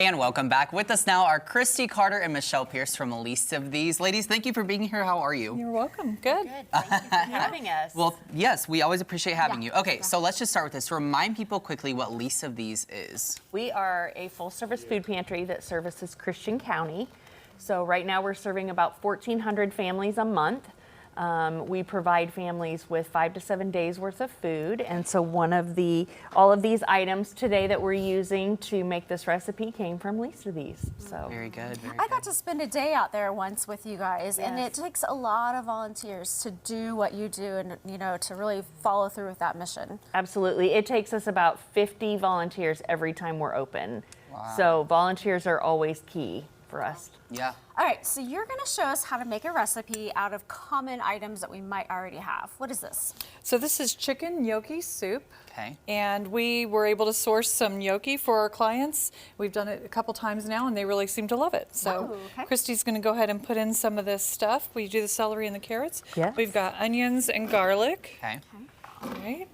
And welcome back. With us now are Christy Carter and Michelle Pierce from Least of These. Ladies, thank you for being here. How are you? You're welcome. Good. Good. Thank you for having us. Well, yes, we always appreciate having you. Okay, so let's just start with this. Remind people quickly what Least of These is. We are a full-service food pantry that services Christian County. So right now we're serving about 1,400 families a month. We provide families with 5 to 7 days worth of food. And so all of these items today that we're using to make this recipe came from Least of These. So Very good. I got to spend a day out there once with you guys, and it takes a lot of volunteers to do what you do and, you know, to really follow through with that mission. Absolutely. It takes us about 50 volunteers every time we're open. Wow. So volunteers are always key for us. Yeah. All right, so you're going to show us how to make a recipe out of common items that we might already have. What is this? So this is chicken gnocchi soup. Okay. And we were able to source some gnocchi for our clients. We've done it a couple times now and they really seem to love it. So Christy's going to go ahead and put in some of this stuff. We do the celery and the carrots. Yes. We've got onions and garlic. Okay. All right.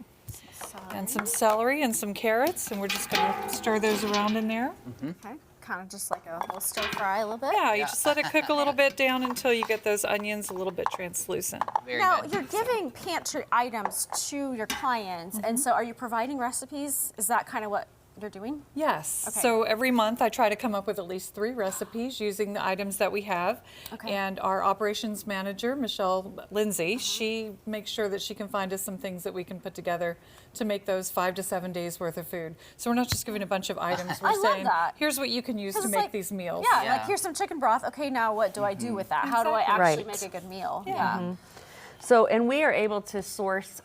And some celery and some carrots, and we're just going to stir those around in there. Okay, kind of just like a little stir fry a little bit. Yeah, you just let it cook a little bit down until you get those onions a little bit translucent. Very Now, good. you're giving pantry items to your clients, and so are you providing recipes? Is that kind of what you're doing? Yes. Okay. So every month I try to come up with at least 3 recipes using the items that we have. Okay. And our operations manager, Michelle Lindsay, she makes sure that she can find us some things that we can put together to make those 5 to 7 days worth of food. So we're not just giving a bunch of items. We're I love saying, that. here's what you can use to it's make like- these meals. Yeah, like here's some chicken broth. Okay, now what do I do with that? How do I Exactly. actually Right. make a good meal? Yeah. So, and we are able to source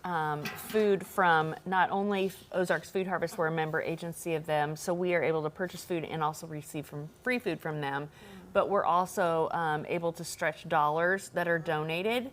food from not only Ozarks Food Harvest, we're a member agency of them, so we are able to purchase food and also receive free food from them. But we're also able to stretch dollars that are donated,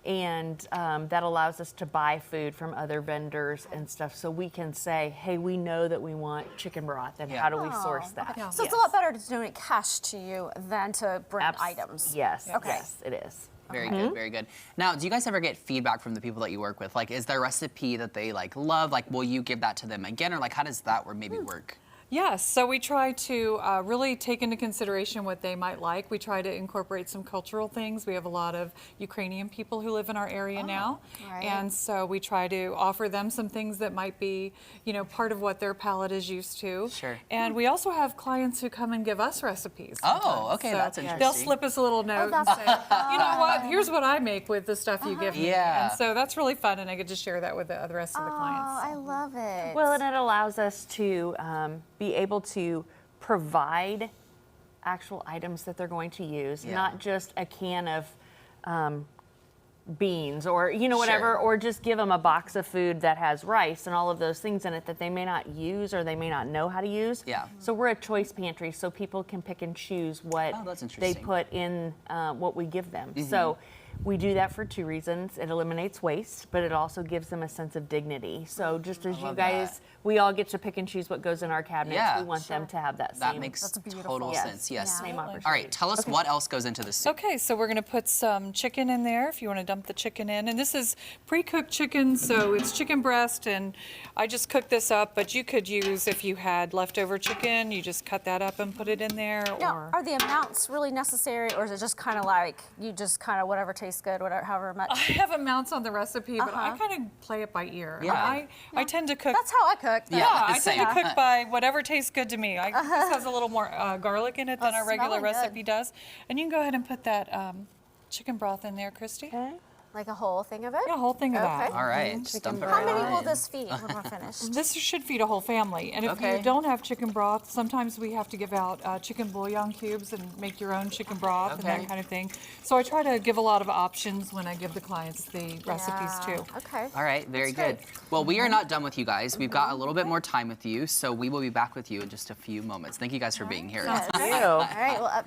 and that allows us to buy food from other vendors and stuff. So we can say, hey, we know that we want chicken broth, and how do we source that? Okay. So it's a lot better to donate cash to you than to bring items. Yes, Okay. yes, it is. Very good, very good. Now, do you guys ever get feedback from the people that you work with? Like, is there a recipe that they love? Like, will you give that to them again, or how does that maybe work? Yes, so we try to really take into consideration what they might like. We try to incorporate some cultural things. We have a lot of Ukrainian people who live in our area now. right. And so we try to offer them some things that might be, part of what their palate is used to. Sure. And we also have clients who come and give us recipes. Oh, sometimes. okay, So that's interesting. They'll slip us a little note and say, you know what, here's what I make with the stuff you give me. Yeah. And so that's really fun, and I get to share that with the rest of the clients. Oh, I love it. Well, and it allows us to be able to provide actual items that they're going to use, not just a can of beans or whatever, Sure. or just give them a box of food that has rice and all of those things in it that they may not use or they may not know how to use. Yeah. So we're a choice pantry, so people can pick and choose what Oh, that's they interesting. put in what we give them. So we do that for 2 reasons. It eliminates waste, but it also gives them a sense of dignity. So just as you love guys, that. we all get to pick and choose what goes in our cabinets. Yeah. We want them to have that That same. makes beautiful. total Yes. sense, yes. Same opportunity. All right, tell us what else goes into the soup. Okay, so we're going to put some chicken in there if you want to dump the chicken in. And this is pre-cooked chicken, so it's chicken breast, and I just cooked this up, but you could use, if you had leftover chicken, you just cut that up and put it in there. Now, are the amounts really necessary, or is it just kind of like you just kind of whatever tastes good, whatever, however much? I have amounts on the recipe, but I kind of play it by ear. Yeah. I tend to cook. That's how I cook. Yeah. I same. tend to cook by whatever tastes good to me. This has a little more garlic in it than Oh, our regular smelling good. recipe does. And you can go ahead and put that chicken broth in there, Christy. Okay. Like a whole thing of it? Yeah, a whole thing of that. All right, just dump it How right many on will in. this feed when we're finished? This should feed a whole family. And if Okay. you don't have chicken broth, sometimes we have to give out chicken bouillon cubes and make your own chicken broth and Okay. that kind of thing. So I try to give a lot of options when I give the clients the recipes too. Okay. All right, very That's good. Well, we are not done with you guys. We've got a little bit more time with you, so we will be back with you in just a few moments. Thank you guys for being here. Yes. Thank you. All right. Well, up